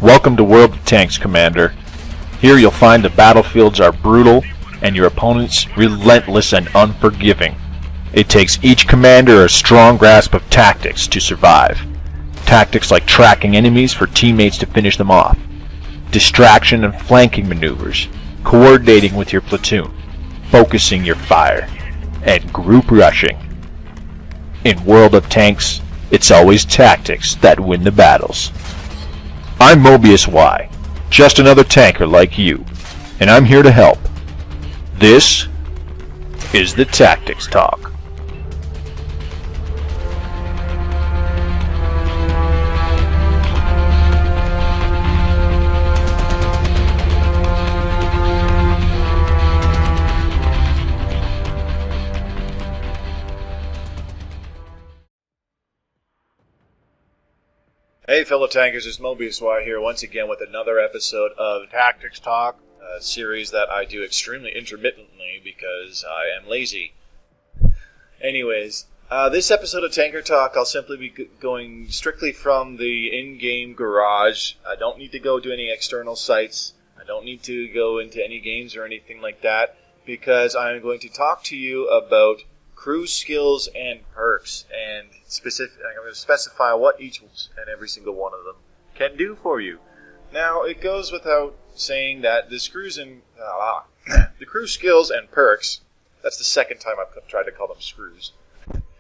Welcome to World of Tanks, Commander. Here you'll find the battlefields are brutal and your opponents relentless and unforgiving. It takes each commander a strong grasp of tactics to survive. Tactics like tracking enemies for teammates to finish them off, distraction and flanking maneuvers, coordinating with your platoon, focusing your fire, and group rushing. In World of Tanks, it's always tactics that win the battles. I'm Mobius Y, just another tanker like you, and I'm here to help. This is the Tactics Talk. Hey fellow tankers, it's Mobius Y here once again with another episode of Tactics Talk, a series that I do extremely intermittently because I am lazy. Anyways, this episode of Tanker Talk, I'll simply be going strictly from the in-game garage. I don't need to go to any external sites. I don't need to go into any games or anything like that because I'm going to talk to you about crew skills and perks, and I'm going to specify what each and every single one of them can do for you. Now, it goes without saying that the crew skills and perks, that's the second time I've tried to call them screws.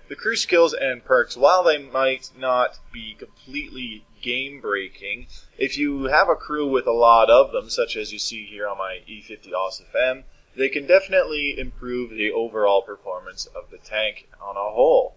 The crew skills and perks, while they might not be completely game-breaking, if you have a crew with a lot of them, such as you see here on my E50 OSFM, they can definitely improve the overall performance of the tank on a whole.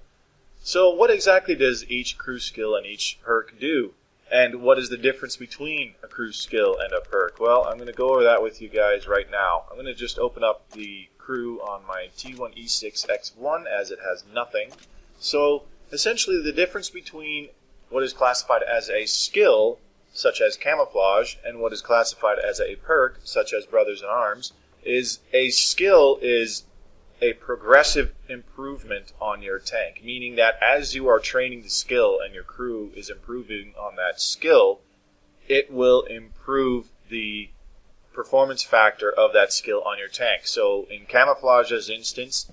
So what exactly does each crew skill and each perk do? And what is the difference between a crew skill and a perk? Well, I'm going to go over that with you guys right now. I'm going to just open up the crew on my T1E6X1 as it has nothing. So essentially the difference between what is classified as a skill, such as Camouflage, and what is classified as a perk, such as Brothers in Arms, is a skill is a progressive improvement on your tank, meaning that as you are training the skill and your crew is improving on that skill, it will improve the performance factor of that skill on your tank. So in Camouflage's instance,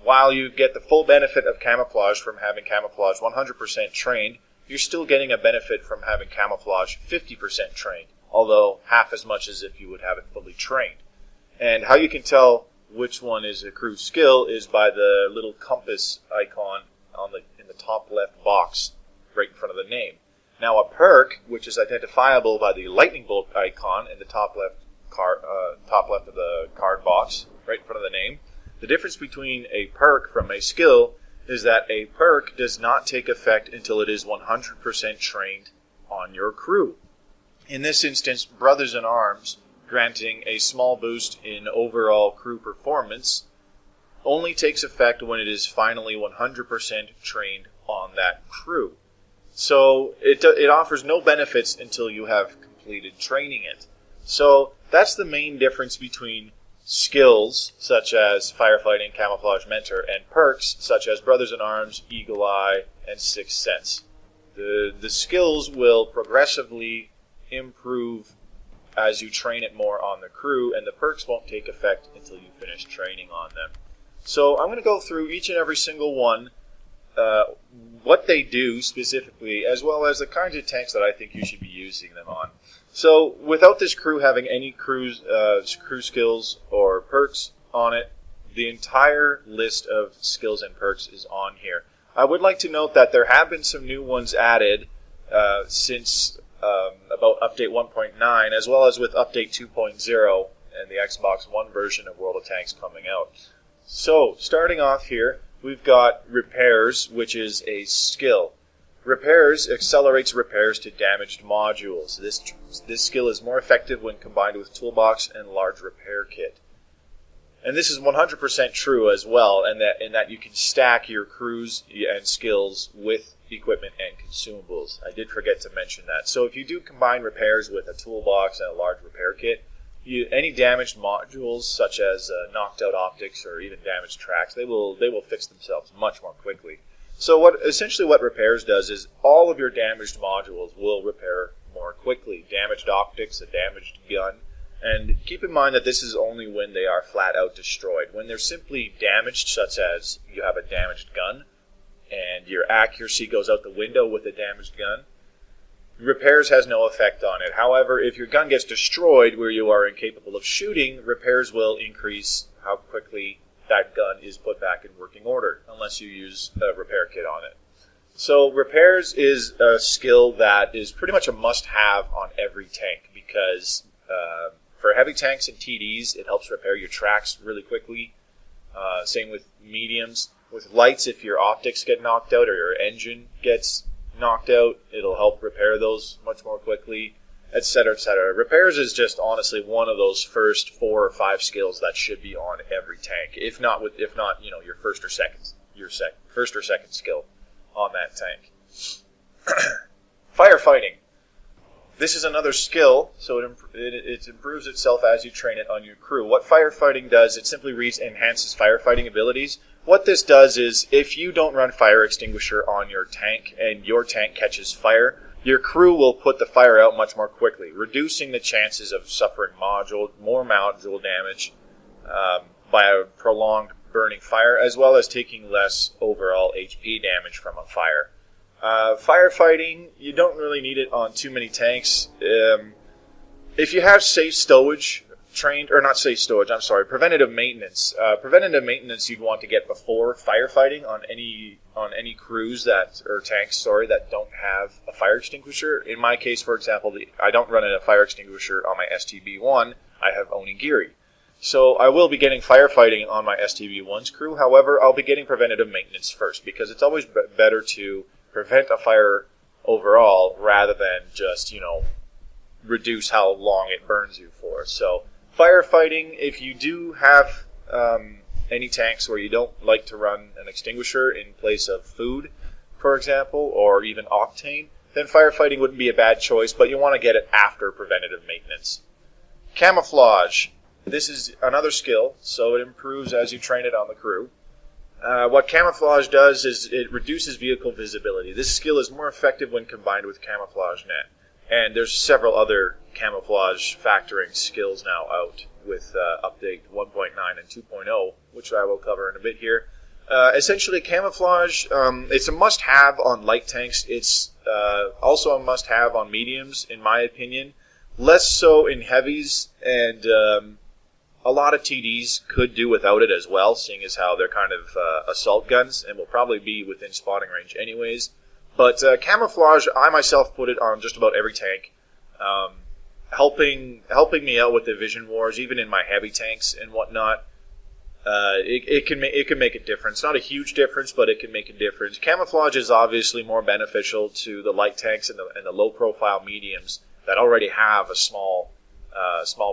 while you get the full benefit of Camouflage from having Camouflage 100% trained, you're still getting a benefit from having Camouflage 50% trained, although half as much as if you would have it fully trained. And how you can tell which one is a crew skill is by the little compass icon in the top left box right in front of the name. Now a perk, which is identifiable by the lightning bolt icon in the top left of the card box right in front of the name, the difference between a perk from a skill is that a perk does not take effect until it is 100% trained on your crew. In this instance, Brothers in Arms, granting a small boost in overall crew performance, only takes effect when it is finally 100% trained on that crew. So it offers no benefits until you have completed training it. So that's the main difference between skills, such as Firefighting, Camouflage, Mentor, and perks, such as Brothers in Arms, Eagle Eye, and Sixth Sense. The skills will progressively improve as you train it more on the crew, and the perks won't take effect until you finish training on them. So I'm going to go through each and every single one, what they do specifically, as well as the kinds of tanks that I think you should be using them on. So without this crew having any crew skills or perks on it, the entire list of skills and perks is on here. I would like to note that there have been some new ones added since about Update 1.9, as well as with Update 2.0 and the Xbox One version of World of Tanks coming out. So, starting off here, we've got Repairs, which is a skill. Repairs accelerates repairs to damaged modules. This skill is more effective when combined with Toolbox and Large Repair Kit. And this is 100% true as well, in that you can stack your crews and skills with equipment and consumables. I did forget to mention that. So if you do combine repairs with a toolbox and a large repair kit, any damaged modules, such as knocked out optics or even damaged tracks, they will fix themselves much more quickly. So essentially what repairs does is all of your damaged modules will repair more quickly. Damaged optics, a damaged gun. And keep in mind that this is only when they are flat out destroyed. When they're simply damaged, such as you have a damaged gun, and your accuracy goes out the window with a damaged gun, repairs has no effect on it. However, if your gun gets destroyed where you are incapable of shooting, repairs will increase how quickly that gun is put back in working order, unless you use a repair kit on it. So repairs is a skill that is pretty much a must-have on every tank, because for heavy tanks and TDs, it helps repair your tracks really quickly. Same with mediums. With lights, if your optics get knocked out or your engine gets knocked out, it'll help repair those much more quickly, etc., etc. Repairs is just honestly one of those first 4 or 5 skills that should be on every tank. If not, your first or second skill on that tank. Firefighting. This is another skill, so it improves itself as you train it on your crew. What firefighting does, it simply enhances firefighting abilities. What this does is, if you don't run fire extinguisher on your tank and your tank catches fire, your crew will put the fire out much more quickly, reducing the chances of suffering more module damage by a prolonged burning fire, as well as taking less overall HP damage from a fire. Firefighting, you don't really need it on too many tanks. If you have safe stowage trained, or not safe stowage, I'm sorry, preventive maintenance. Preventive maintenance you'd want to get before firefighting on any crews or tanks that don't have a fire extinguisher. In my case, for example, I don't run a fire extinguisher on my STB-1. I have Onigiri. So I will be getting firefighting on my STB-1's crew. However, I'll be getting preventative maintenance first, because it's always better to prevent a fire overall rather than just, reduce how long it burns you for. So firefighting, if you do have any tanks where you don't like to run an extinguisher in place of food, for example, or even octane, then firefighting wouldn't be a bad choice, but you want to get it after preventative maintenance. Camouflage. This is another skill, so it improves as you train it on the crew. What camouflage does is it reduces vehicle visibility. This skill is more effective when combined with camouflage net. And there's several other camouflage factoring skills now out with update 1.9 and 2.0, which I will cover in a bit here. Essentially, camouflage, it's a must-have on light tanks. It's also a must-have on mediums, in my opinion. Less so in heavies, and a lot of TDs could do without it as well, seeing as how they're kind of assault guns and will probably be within spotting range anyways. But camouflage, I myself put it on just about every tank, helping me out with the vision wars, even in my heavy tanks and whatnot. It can make a difference. Not a huge difference, but it can make a difference. Camouflage is obviously more beneficial to the light tanks and the low-profile mediums that already have a small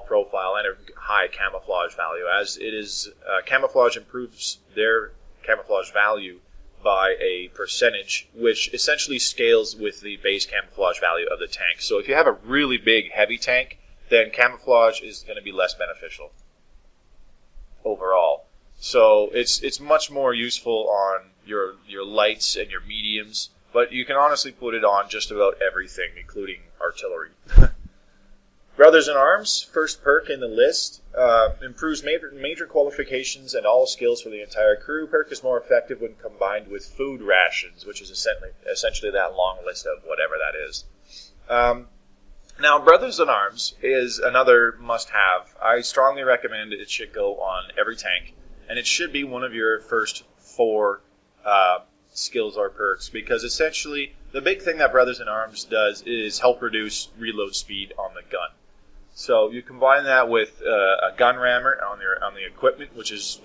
profile and a high camouflage value. As it is, camouflage improves their camouflage value by a percentage, which essentially scales with the base camouflage value of the tank. So if you have a really big heavy tank, then camouflage is going to be less beneficial overall. So it's much more useful on your lights and your mediums, but you can honestly put it on just about everything, including artillery. Brothers in Arms, first perk in the list, improves major qualifications and all skills for the entire crew. Perk is more effective when combined with food rations, which is essentially that long list of whatever that is. Now, Brothers in Arms is another must-have. I strongly recommend it should go on every tank, and it should be one of your first 4 skills or perks, because essentially the big thing that Brothers in Arms does is help reduce reload speed on the gun. So you combine that with a gun rammer on the equipment, which is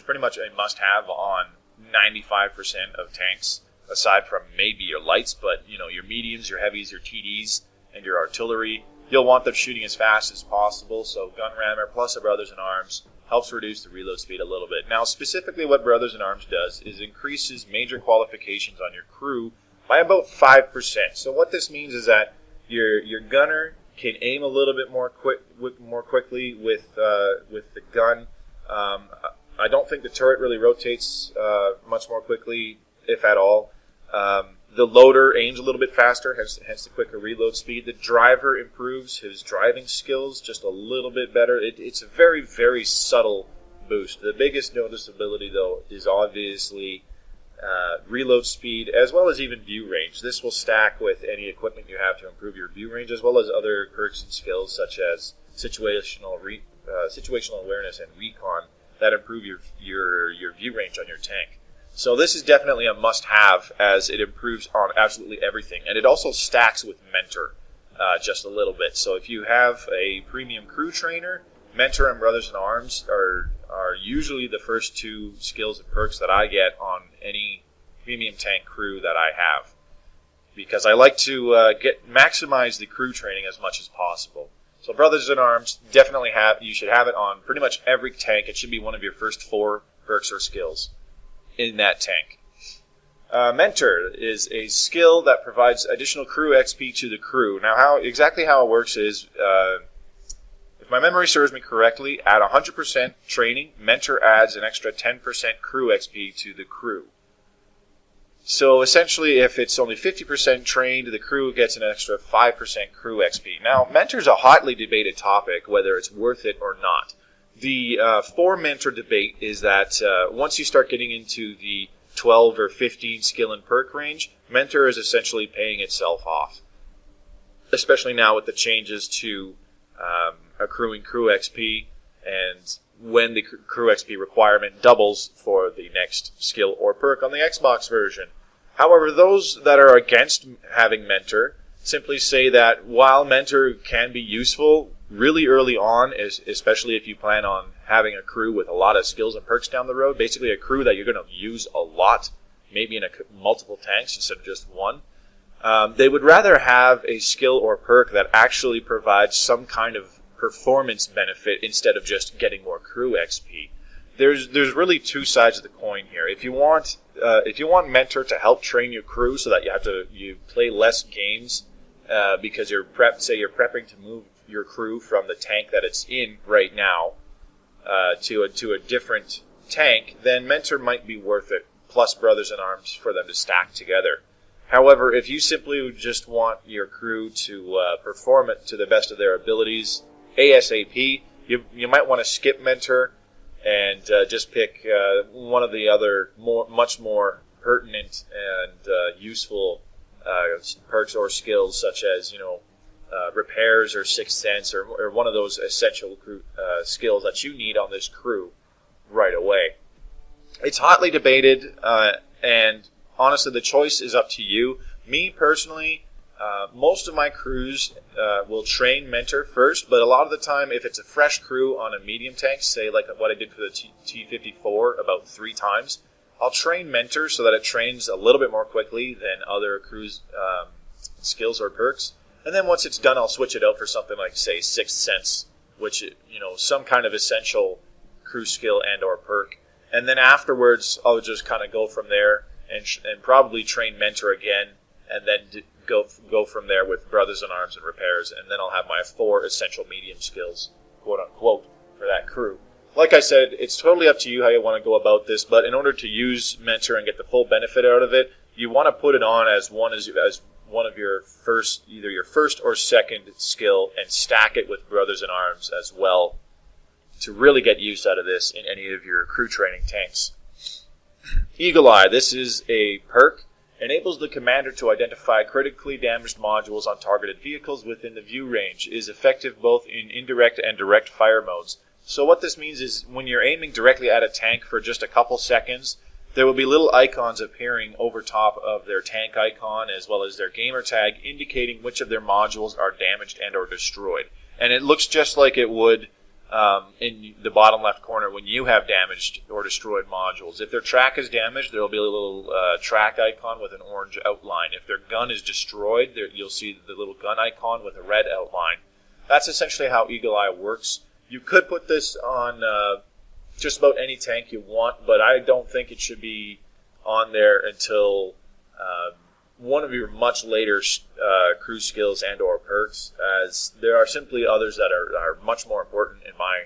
pretty much a must-have on 95% of tanks, aside from maybe your lights, but your mediums, your heavies, your TDs, and your artillery. You'll want them shooting as fast as possible. So gun rammer plus a Brothers in Arms helps reduce the reload speed a little bit. Now, specifically, what Brothers in Arms does is increases major qualifications on your crew by about 5%. So what this means is that your gunner can aim a little bit more quickly with the gun. I don't think the turret really rotates much more quickly, if at all. The loader aims a little bit faster, hence the quicker reload speed. The driver improves his driving skills just a little bit better. It's a very, very subtle boost. The biggest noticeability, though, is obviously reload speed, as well as even view range. This will stack with any equipment you have to improve your view range, as well as other perks and skills such as situational awareness and recon that improve your view range on your tank. So this is definitely a must-have, as it improves on absolutely everything. And it also stacks with Mentor just a little bit. So if you have a premium crew trainer, Mentor and Brothers in Arms are usually the first two skills and perks that I get on any premium tank crew that I have, because I like to maximize the crew training as much as possible. So Brothers in Arms, definitely you should have it on pretty much every tank. It should be one of your first 4 perks or skills in that tank. Mentor is a skill that provides additional crew XP to the crew. Now, exactly how it works is, if my memory serves me correctly, at 100% training, Mentor adds an extra 10% crew XP to the crew. So essentially, if it's only 50% trained, the crew gets an extra 5% crew XP. Now, Mentor's a hotly debated topic, whether it's worth it or not. The for Mentor debate is that once you start getting into the 12 or 15 skill and perk range, Mentor is essentially paying itself off. Especially now with the changes to accruing crew XP, and when the crew XP requirement doubles for the next skill or perk on the Xbox version. However, those that are against having Mentor simply say that while Mentor can be useful really early on, especially if you plan on having a crew with a lot of skills and perks down the road, basically a crew that you're going to use a lot, maybe in multiple tanks instead of just one, they would rather have a skill or perk that actually provides some kind of performance benefit instead of just getting more crew XP. There's really two sides of the coin here. If you want Mentor to help train your crew so that you play less games because you're prepping to move your crew from the tank that it's in right now to a different tank, then Mentor might be worth it, plus Brothers in Arms for them to stack together. However, if you simply just want your crew to perform it to the best of their abilities ASAP, you might want to skip Mentor and just pick one of the other much more pertinent and useful perks or skills, such as repairs or Sixth Sense, or one of those essential crew, skills that you need on this crew right away. It's hotly debated, and honestly, the choice is up to you. Me personally, most of my crews will train Mentor first, but a lot of the time, if it's a fresh crew on a medium tank, say like what I did for the T-54 about 3 times, I'll train Mentor so that it trains a little bit more quickly than other crews' skills or perks. And then once it's done, I'll switch it out for something like, say, Sixth Sense, which, some kind of essential crew skill and or perk. And then afterwards, I'll just kind of go from there and probably train Mentor again, and then go from there with Brothers in Arms and repairs, and then I'll have my 4 essential medium skills, quote unquote, for that crew. Like I said, it's totally up to you how you want to go about this, but in order to use Mentor and get the full benefit out of it, you want to put it on as one of your first, either your first or second skill, and stack it with Brothers in Arms as well to really get use out of this in any of your crew training tanks. Eagle Eye, this is a perk. Enables the commander to identify critically damaged modules on targeted vehicles within the view range. Is effective both in indirect and direct fire modes. So what this means is when you're aiming directly at a tank for just a couple seconds, there will be little icons appearing over top of their tank icon as well as their gamer tag, indicating which of their modules are damaged and or destroyed. And it looks just like it would in the bottom left corner when you have damaged or destroyed modules. If their track is damaged, there will be a little track icon with an orange outline. If their gun is destroyed, you'll see the little gun icon with a red outline. That's essentially how Eagle Eye works. You could put this on just about any tank you want, but I don't think it should be on there until one of your much later crew skills and or perks, as there are simply others that are much more important in my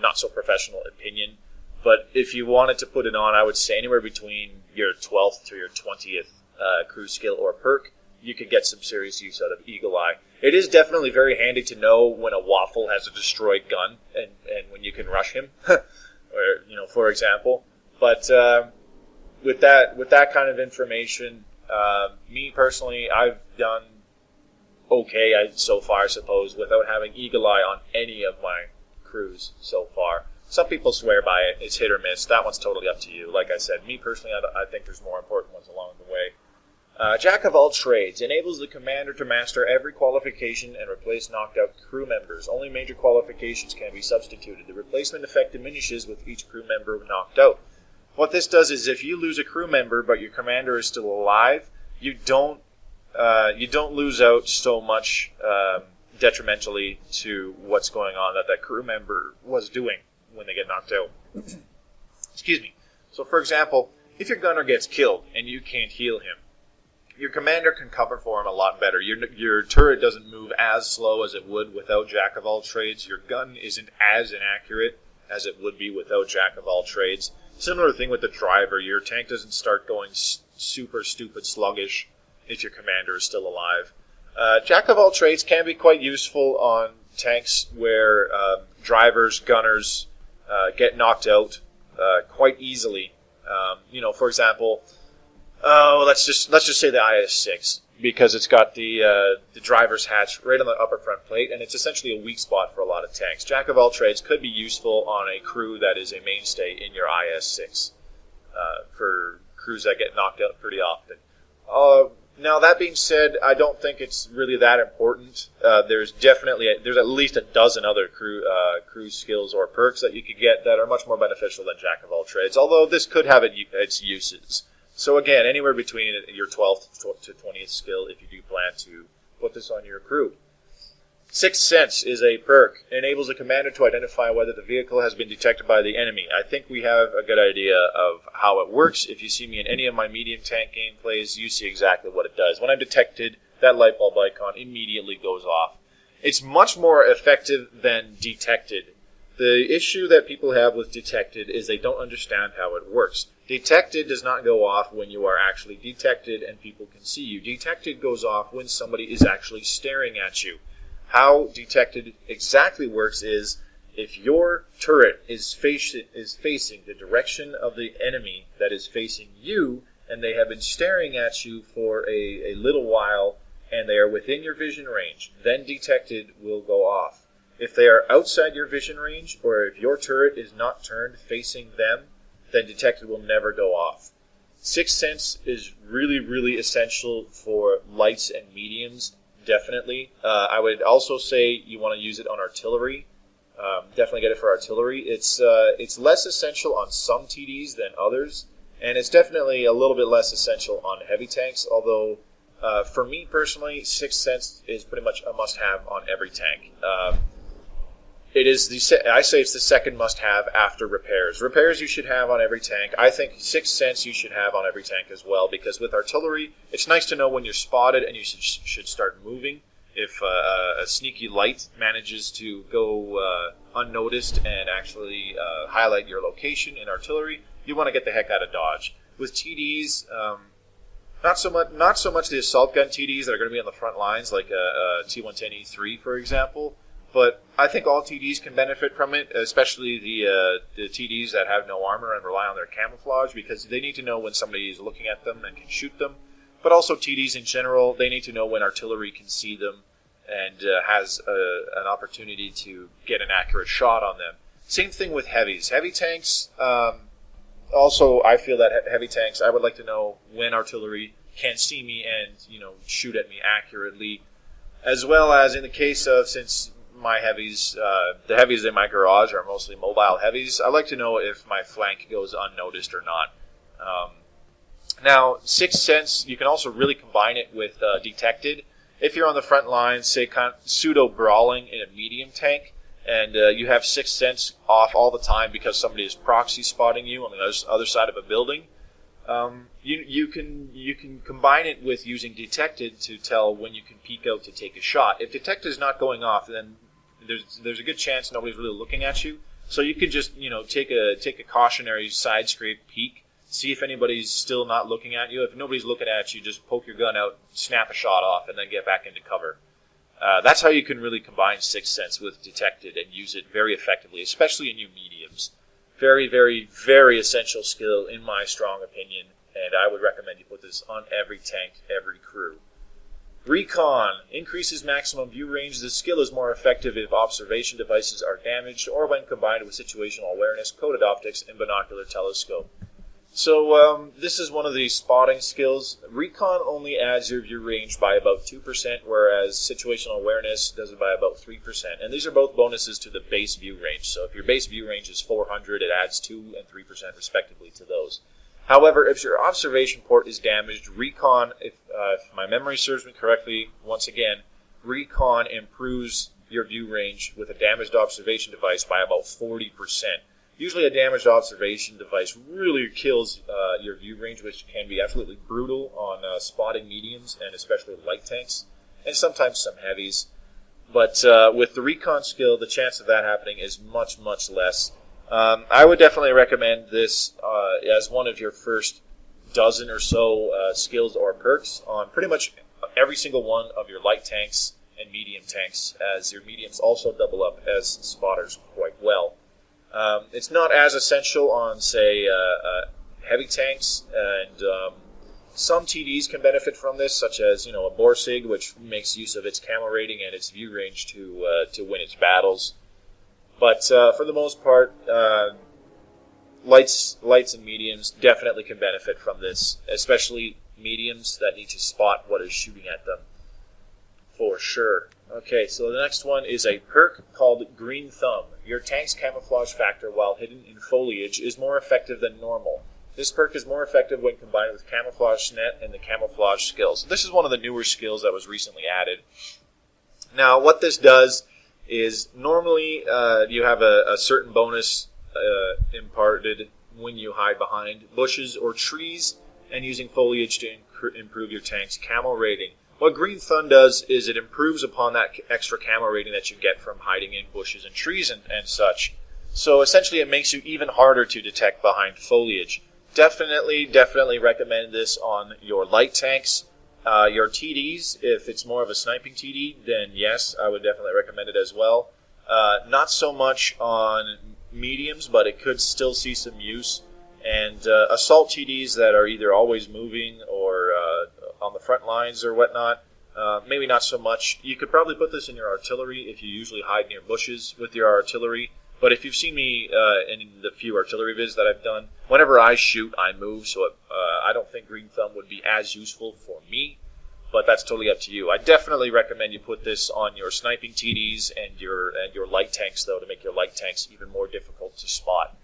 not so professional opinion. But if you wanted to put it on, I would say anywhere between your 12th to your 20th crew skill or perk, you could get some serious use out of Eagle Eye. It is definitely very handy to know when a waffle has a destroyed gun and when you can rush him, or for example. But with that kind of information, me personally, I've done okay so far, I suppose, without having Eagle Eye on any of my crews so far. Some people swear by it. It's hit or miss. That one's totally up to you. Like I said, me personally, I think there's more important ones along the way. Jack of all trades enables the commander to master every qualification and replace knocked out crew members. Only major qualifications can be substituted. The replacement effect diminishes with each crew member knocked out. What this does is if you lose a crew member but your commander is still alive, you don't lose out so much detrimentally to what's going on that crew member was doing when they get knocked out. Excuse me. So for example, if your gunner gets killed and you can't heal him, your commander can cover for him a lot better. Your turret doesn't move as slow as it would without Jack of all trades. Your gun isn't as inaccurate as it would be without Jack of all trades. Similar thing with the driver. Your tank doesn't start going super stupid sluggish if your commander is still alive. Jack of all trades can be quite useful on tanks where drivers, gunners get knocked out quite easily. For example, let's just say the IS-6, because it's got the driver's hatch right on the upper front plate, and it's essentially a weak spot for a lot of tanks. Jack of all trades could be useful on a crew that is a mainstay in your IS-6 for crews that get knocked out pretty often. Now, that being said, I don't think it's really that important. There's at least a dozen other crew skills or perks that you could get that are much more beneficial than Jack of all trades, although this could have its uses. So again, anywhere between your 12th to 20th skill if you do plan to put this on your crew. Sixth Sense is a perk. It enables a commander to identify whether the vehicle has been detected by the enemy. I think we have a good idea of how it works. If you see me in any of my medium tank gameplays, you see exactly what it does. When I'm detected, that light bulb icon immediately goes off. It's much more effective than detected. The issue that people have with detected is they don't understand how it works. Detected does not go off when you are actually detected and people can see you. Detected goes off when somebody is actually staring at you. How detected exactly works is if your turret is facing the direction of the enemy that is facing you, and they have been staring at you for a little while, and they are within your vision range, then detected will go off. If they are outside your vision range, or if your turret is not turned facing them, then detected will never go off. Sixth Sense is really, really essential for lights and mediums, definitely. I would also say you want to use it on artillery. Definitely get it for artillery. It's less essential on some TDs than others, and it's definitely a little bit less essential on heavy tanks, although for me personally, Sixth Sense is pretty much a must-have on every tank. I say it's the second must-have after repairs. Repairs you should have on every tank. I think Sixth Sense you should have on every tank as well, because with artillery, it's nice to know when you're spotted and you should start moving. If a sneaky light manages to go unnoticed and actually highlight your location in artillery, you want to get the heck out of Dodge. With TDs, not so much the assault gun TDs that are going to be on the front lines, like a T110E3, for example. But I think all TDs can benefit from it, especially the TDs that have no armor and rely on their camouflage, because they need to know when somebody is looking at them and can shoot them. But also TDs in general, they need to know when artillery can see them and has an opportunity to get an accurate shot on them. Same thing with heavies. Heavy tanks, also I feel that heavy tanks, I would like to know when artillery can see me and shoot at me accurately, as well as in the case of, since my heavies, the heavies in my garage are mostly mobile heavies, I like to know if my flank goes unnoticed or not. Now, Sixth Sense, you can also really combine it with Detected. If you're on the front lines, say pseudo-brawling in a medium tank, and you have Sixth Sense off all the time because somebody is proxy spotting you on the other side of a building, you can combine it with using Detected to tell when you can peek out to take a shot. If Detected is not going off, then there's a good chance nobody's really looking at you. So you could just take a cautionary side scrape peek, See if anybody's still not looking at you. If nobody's looking at you, just poke your gun out, snap a shot off, and then get back into cover. That's how you can really combine Sixth Sense with Detected and use it very effectively, especially in your mediums. Very, very, very essential skill in my strong opinion, and I would recommend you put this on every tank, every crew. Recon increases maximum view range. This skill is more effective if observation devices are damaged or when combined with situational awareness, coded optics, and binocular telescope. So this is one of the spotting skills. Recon only adds your view range by about 2%, whereas situational awareness does it by about 3%. And these are both bonuses to the base view range. So if your base view range is 400, it adds 2 and 3% respectively to those. However, if your observation port is damaged, Recon, if my memory serves me correctly, once again, Recon improves your view range with a damaged observation device by about 40%. Usually a damaged observation device really kills your view range, which can be absolutely brutal on spotting mediums and especially light tanks, and sometimes some heavies. But with the Recon skill, the chance of that happening is much, much less. I would definitely recommend this as one of your first dozen or so skills or perks on pretty much every single one of your light tanks and medium tanks, as your mediums also double up as spotters quite well. It's not as essential on, say, heavy tanks, and some TDs can benefit from this, such as a Borsig, which makes use of its camo rating and its view range to win its battles. But for the most part, lights and mediums definitely can benefit from this, especially mediums that need to spot what is shooting at them, for sure. Okay, so the next one is a perk called Green Thumb. Your tank's camouflage factor while hidden in foliage is more effective than normal. This perk is more effective when combined with Camouflage Net and the Camouflage skills. This is one of the newer skills that was recently added. Now, what this does is normally you have a certain bonus imparted when you hide behind bushes or trees and using foliage to improve your tank's camo rating. What Green Thumb does is it improves upon that extra camo rating that you get from hiding in bushes and trees and such. So essentially it makes you even harder to detect behind foliage. Definitely recommend this on your light tanks. Your TDs, if it's more of a sniping TD, then yes, I would definitely recommend it as well. Not so much on mediums, but it could still see some use. And assault TDs that are either always moving or on the front lines or whatnot, maybe not so much. You could probably put this in your artillery if you usually hide near bushes with your artillery. But if you've seen me in the few artillery vids that I've done, whenever I shoot, I move, so I don't think Green Thumb would be as useful for me, but that's totally up to you. I definitely recommend you put this on your sniping TDs and your light tanks, though, to make your light tanks even more difficult to spot.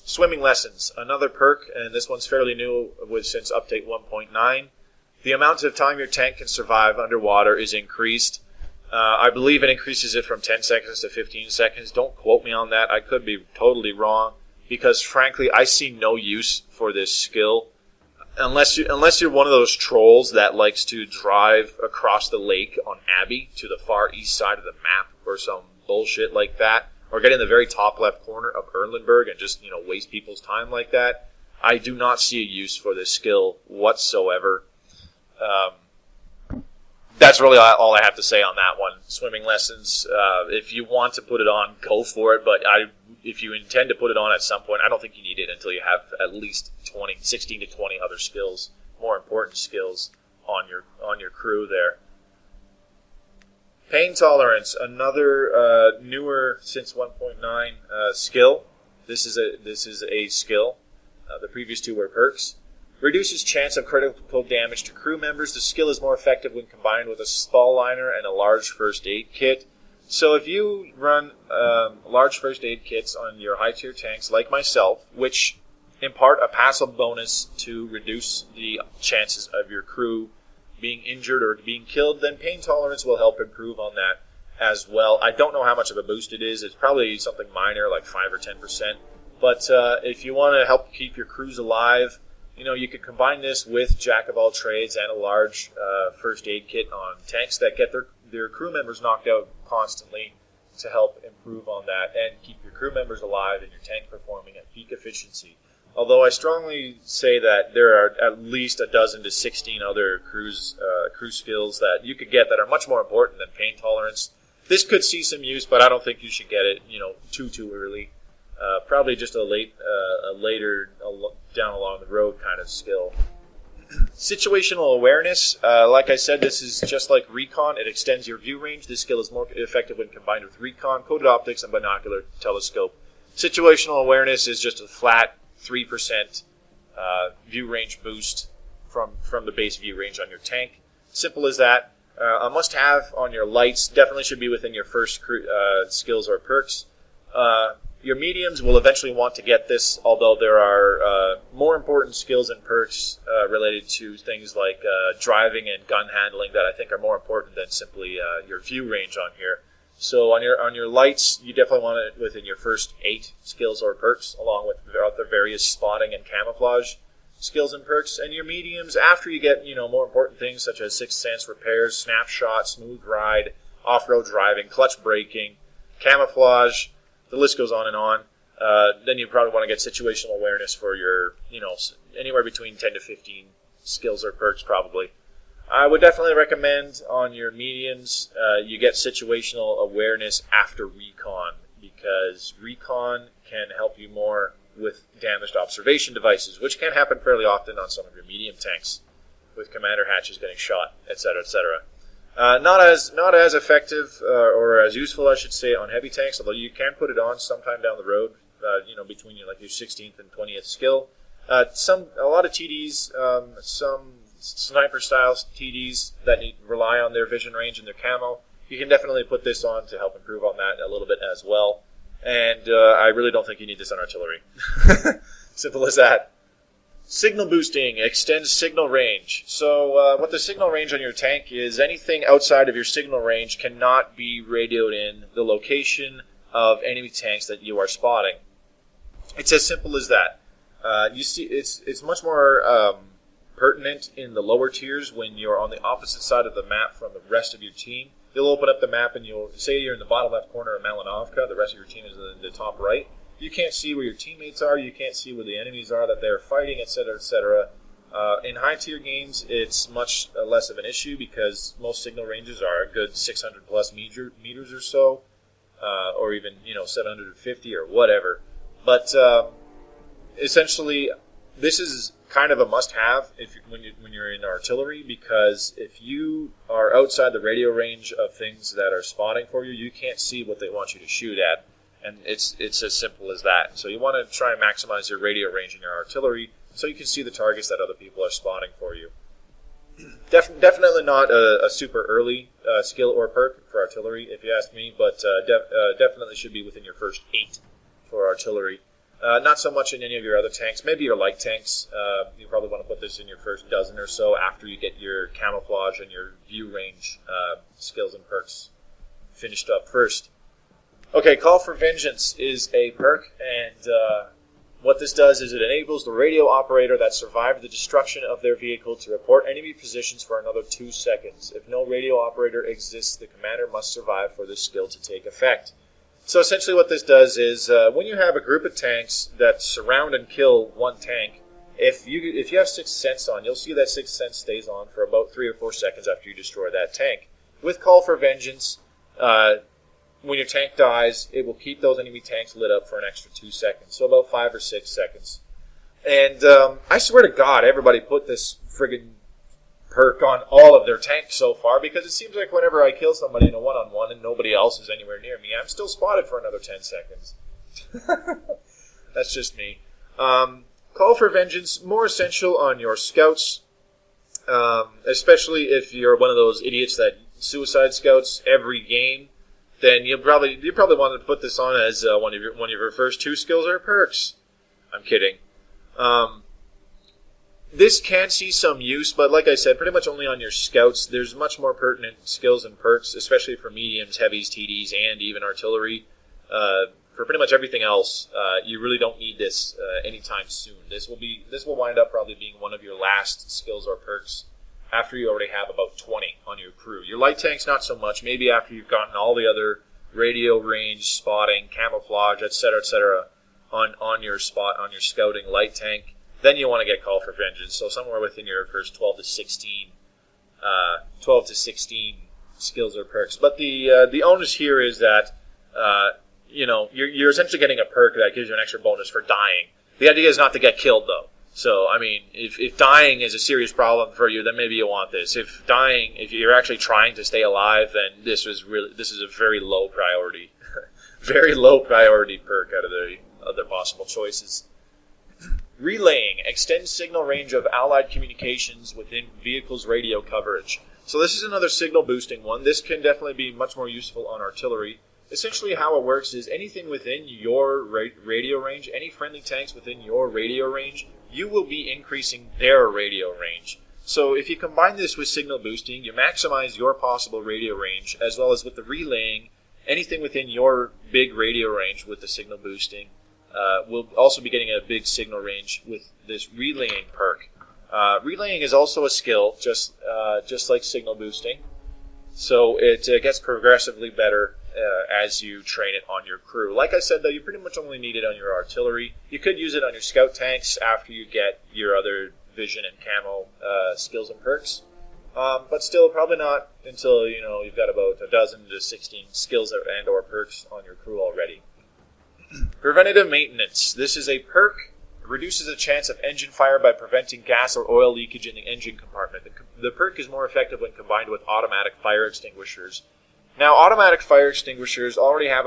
Swimming lessons, another perk, and this one's fairly new since update 1.9. The amount of time your tank can survive underwater is increased. I believe it increases it from 10 seconds to 15 seconds. Don't quote me on that. I could be totally wrong, because frankly, I see no use for this skill. Unless you're one of those trolls that likes to drive across the lake on Abbey to the far east side of the map or some bullshit like that, or get in the very top left corner of Erlenberg and just waste people's time like that. I do not see a use for this skill whatsoever. That's really all I have to say on that one. Swimming lessons, if you want to put it on, go for it, but if you intend to put it on at some point, I don't think you need it until you have at least 16 to 20 other skills, more important skills on your crew there. Pain tolerance, another newer since 1.9 skill. This is a skill. The previous two were perks. Reduces chance of critical damage to crew members. The skill is more effective when combined with a spall liner and a large first aid kit. So if you run large first aid kits on your high tier tanks, like myself, which impart a passive bonus to reduce the chances of your crew being injured or being killed, then pain tolerance will help improve on that as well. I don't know how much of a boost it is. It's probably something minor, like 5 or 10%. But if you want to help keep your crews alive, you could combine this with Jack of all trades and a large first aid kit on tanks that get their crew members knocked out constantly to help improve on that and keep your crew members alive and your tank performing at peak efficiency. Although I strongly say that there are at least a dozen to 16 other crew skills that you could get that are much more important than pain tolerance. This could see some use, but I don't think you should get it, too early. Probably just a later down along the road kind of skill. Situational awareness. Like I said, this is just like recon. It extends your view range. This skill is more effective when combined with recon, coded optics, and binocular telescope. Situational awareness is just a flat 3% view range boost from the base view range on your tank. Simple as that. A must-have on your lights definitely should be within your first skills or perks. Your mediums will eventually want to get this, although there are more important skills and perks related to things like driving and gun handling that I think are more important than simply your view range on here. So on your lights, you definitely want it within your first 8 skills or perks, along with the various spotting and camouflage skills and perks. And your mediums, after you get more important things such as Sixth Sense repairs, Snapshot, smooth ride, off-road driving, clutch braking, camouflage. The list goes on and on. Then you probably want to get situational awareness for your anywhere between 10 to 15 skills or perks probably. I would definitely recommend on your mediums you get situational awareness after recon, because recon can help you more with damaged observation devices, which can happen fairly often on some of your medium tanks, with commander hatches getting shot, etc., etc. Not as effective or as useful, I should say, on heavy tanks, although you can put it on sometime down the road, between your 16th and 20th skill. A lot of TDs, some sniper-style TDs that rely on their vision range and their camo, you can definitely put this on to help improve on that a little bit as well. And I really don't think you need this on artillery. Simple as that. Signal boosting extends signal range. So what the signal range on your tank is, anything outside of your signal range cannot be radioed in the location of enemy tanks that you are spotting. It's as simple as that. You see, it's much more pertinent in the lower tiers when you're on the opposite side of the map from the rest of your team. You'll open up the map and you'll say you're in the bottom left corner of Malinovka, the rest of your team is in the top right. You can't see where your teammates are, you can't see where the enemies are that they're fighting, etc., etc. In high-tier games, it's much less of an issue because most signal ranges are a good 600 plus meters or so, or even 750 or whatever. But essentially, this is kind of a must-have when you're in artillery, because if you are outside the radio range of things that are spotting for you, you can't see what they want you to shoot at. And it's as simple as that. So you want to try and maximize your radio range in your artillery so you can see the targets that other people are spotting for you. Definitely not a super early skill or perk for artillery, if you ask me, but definitely should be within your first 8 for artillery. Not so much in any of your other tanks. Maybe your light tanks. You probably want to put this in your first dozen or so after you get your camouflage and your view range skills and perks finished up first. Okay, Call for Vengeance is a perk, and what this does is it enables the radio operator that survived the destruction of their vehicle to report enemy positions for another 2 seconds. If no radio operator exists, the commander must survive for this skill to take effect. So essentially what this does is when you have a group of tanks that surround and kill one tank, if you have Sixth Sense on, you'll see that Sixth Sense stays on for about 3 or 4 seconds after you destroy that tank. With Call for Vengeance, when your tank dies, it will keep those enemy tanks lit up for an extra 2 seconds, so about 5 or 6 seconds. And I swear to God, everybody put this friggin' perk on all of their tanks so far, because it seems like whenever I kill somebody in a one-on-one and nobody else is anywhere near me, I'm still spotted for another 10 seconds. That's just me. Call for Vengeance, more essential on your scouts, especially if you're one of those idiots that suicide scouts every game. Then you probably want to put this on as one of your first 2 skills or perks. I'm kidding. This can see some use, but like I said, pretty much only on your scouts. There's much more pertinent skills and perks, especially for mediums, heavies, TDs, and even artillery. For pretty much everything else, you really don't need this anytime soon. This will wind up probably being one of your last skills or perks after you already have about 20 on your crew. Your light tanks, not so much. Maybe after you've gotten all the other radio range, spotting, camouflage, etc., etc. on your spot, on your scouting light tank, then you want to get Call for Vengeance. So somewhere within your first 12 to 16 skills or perks. But the onus here is that you're essentially getting a perk that gives you an extra bonus for dying. The idea is not to get killed, though. So, I mean, if dying is a serious problem for you, then maybe you want this. If you're actually trying to stay alive, then this is a very low priority, very low priority perk out of the other possible choices. Relaying extends signal range of allied communications within vehicles' radio coverage. So this is another signal boosting one. This can definitely be much more useful on artillery. Essentially how it works is anything within your radio range, any friendly tanks within your radio range, you will be increasing their radio range. So if you combine this with signal boosting, you maximize your possible radio range, as well as with the relaying, anything within your big radio range with the signal boosting will also be getting a big signal range with this relaying perk. Relaying is also a skill, just like signal boosting. So it gets progressively better as you train it on your crew. Like I said, though, you pretty much only need it on your artillery. You could use it on your scout tanks after you get your other vision and camo skills and perks. But still, probably not until you've got about 12 to 16 skills and or perks on your crew already. Preventive Maintenance. This is a perk. It reduces the chance of engine fire by preventing gas or oil leakage in the engine compartment. The perk is more effective when combined with automatic fire extinguishers. Now, automatic fire extinguishers already have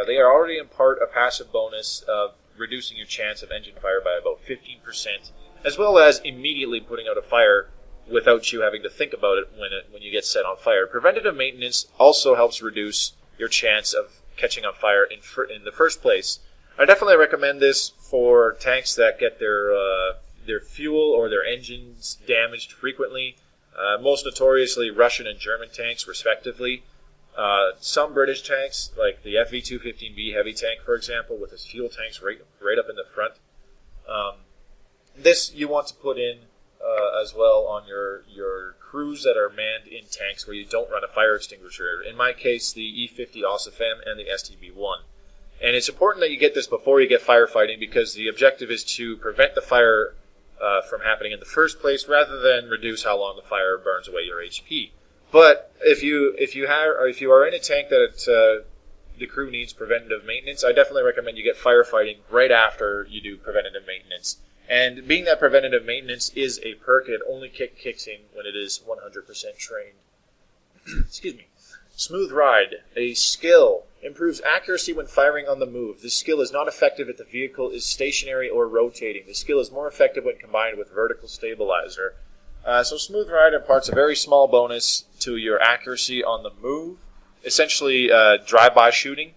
they are already impart a passive bonus of reducing your chance of engine fire by about 15%, as well as immediately putting out a fire without you having to think about it when you get set on fire. Preventative maintenance also helps reduce your chance of catching on fire in the first place. I definitely recommend this for tanks that get their fuel or their engines damaged frequently. Most notoriously Russian and German tanks, respectively. Some British tanks, like the FV-215B heavy tank, for example, with its fuel tanks right up in the front. This you want to put in as well on your crews that are manned in tanks where you don't run a fire extinguisher. In my case, the E50 Ossifem and the STB-1. And it's important that you get this before you get firefighting, because the objective is to prevent the fire from happening in the first place, rather than reduce how long the fire burns away your HP. But if you are in a tank that the crew needs preventative maintenance, I definitely recommend you get firefighting right after you do preventative maintenance. And being that preventative maintenance is a perk, it only kicks in when it is 100% trained. Excuse me. Smooth Ride, a skill, improves accuracy when firing on the move. This skill is not effective if the vehicle is stationary or rotating. The skill is more effective when combined with vertical stabilizer. So Smooth Ride imparts a very small bonus to your accuracy on the move, essentially drive-by shooting.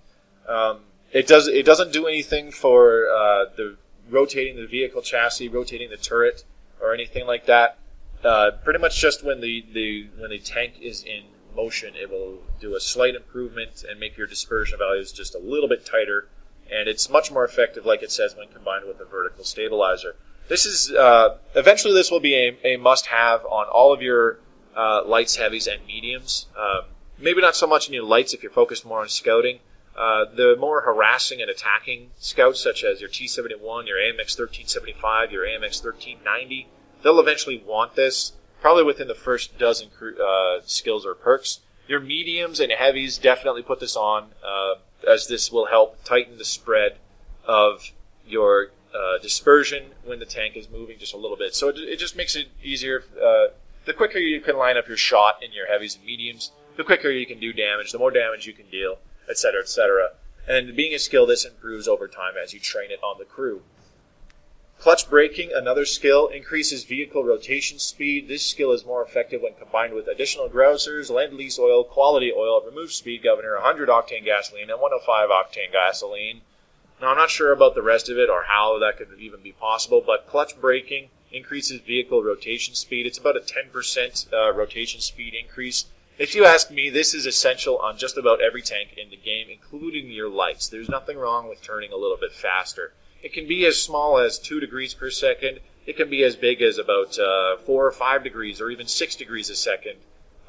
It doesn't do anything for the rotating the vehicle chassis, rotating the turret, or anything like that. Pretty much just when the tank is in motion, it will do a slight improvement and make your dispersion values just a little bit tighter, and it's much more effective, like it says, when combined with a vertical stabilizer. This is eventually this will be a must-have on all of your lights, heavies, and mediums. Maybe not so much in your lights if you're focused more on scouting. The more harassing and attacking scouts, such as your T-71, your AMX 1375, your AMX 1390, they'll eventually want this, probably within the first dozen skills or perks. Your mediums and heavies definitely put this on, as this will help tighten the spread of your dispersion when the tank is moving just a little bit. So it just makes it easier. The quicker you can line up your shot in your heavies and mediums, the quicker you can do damage, the more damage you can deal, etc., etc. And being a skill, this improves over time as you train it on the crew. Clutch braking, another skill, increases vehicle rotation speed. This skill is more effective when combined with additional grousers, Lend-Lease oil, quality oil, remove speed governor, 100 octane gasoline, and 105 octane gasoline. Now, I'm not sure about the rest of it or how that could even be possible, but clutch braking increases vehicle rotation speed. It's about a 10% rotation speed increase. If you ask me, this is essential on just about every tank in the game, including your lights. There's nothing wrong with turning a little bit faster. It can be as small as 2 degrees per second. It can be as big as about 4 or 5 degrees or even 6 degrees a second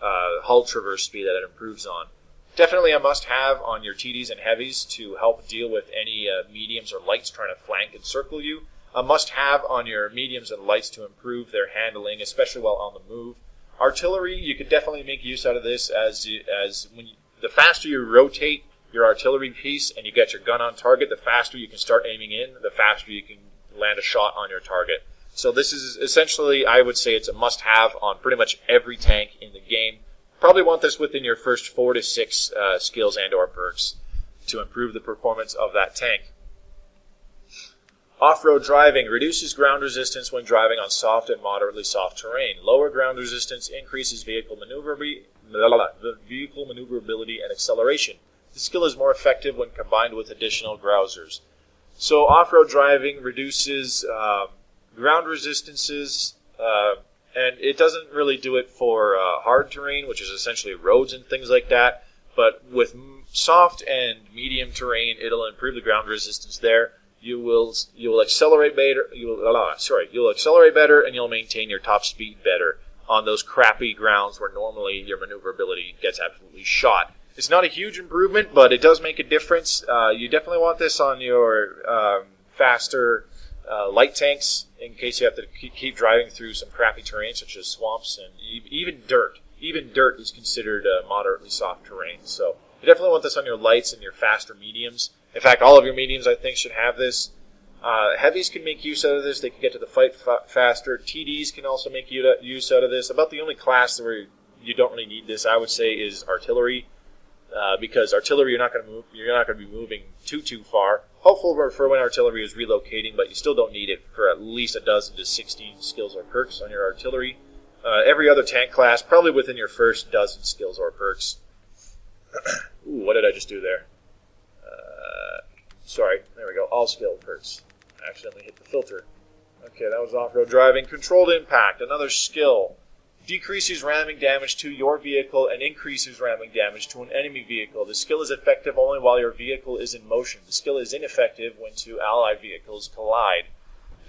hull traverse speed that it improves on. Definitely a must-have on your TDs and heavies to help deal with any mediums or lights trying to flank and circle you. A must-have on your mediums and lights to improve their handling, especially while on the move. Artillery, you could definitely make use out of this the faster you rotate your artillery piece and you get your gun on target, the faster you can start aiming in, the faster you can land a shot on your target. So this is essentially, I would say it's a must-have on pretty much every tank in the game. Probably want this within your first 4 to 6 skills and or perks to improve the performance of that tank. Off-road driving reduces ground resistance when driving on soft and moderately soft terrain. Lower ground resistance increases vehicle maneuverability and acceleration. The skill is more effective when combined with additional grousers. So off-road driving reduces ground resistances, and it doesn't really do it for hard terrain, which is essentially roads and things like that. But with soft and medium terrain, it'll improve the ground resistance there. You will accelerate better. You'll accelerate better, and you'll maintain your top speed better on those crappy grounds where normally your maneuverability gets absolutely shot. It's not a huge improvement, but it does make a difference. You definitely want this on your faster light tanks in case you have to keep driving through some crappy terrain such as swamps and even dirt. Even dirt is considered moderately soft terrain. So you definitely want this on your lights and your faster mediums. In fact, all of your mediums, I think, should have this. Heavies can make use out of this. They can get to the fight faster. TDs can also make use out of this. About the only class where you don't really need this, I would say, is artillery. Because artillery, you're not going to be moving too far. Helpful for when artillery is relocating, but you still don't need it for at least a dozen to 16 skills or perks on your artillery. Every other tank class, probably within your first dozen skills or perks. Ooh, what did I just do there? Sorry, there we go. All skill perks. I accidentally hit the filter. Okay, that was off-road driving. Controlled impact, another skill. Decreases ramming damage to your vehicle and increases ramming damage to an enemy vehicle. The skill is effective only while your vehicle is in motion. The skill is ineffective when two allied vehicles collide.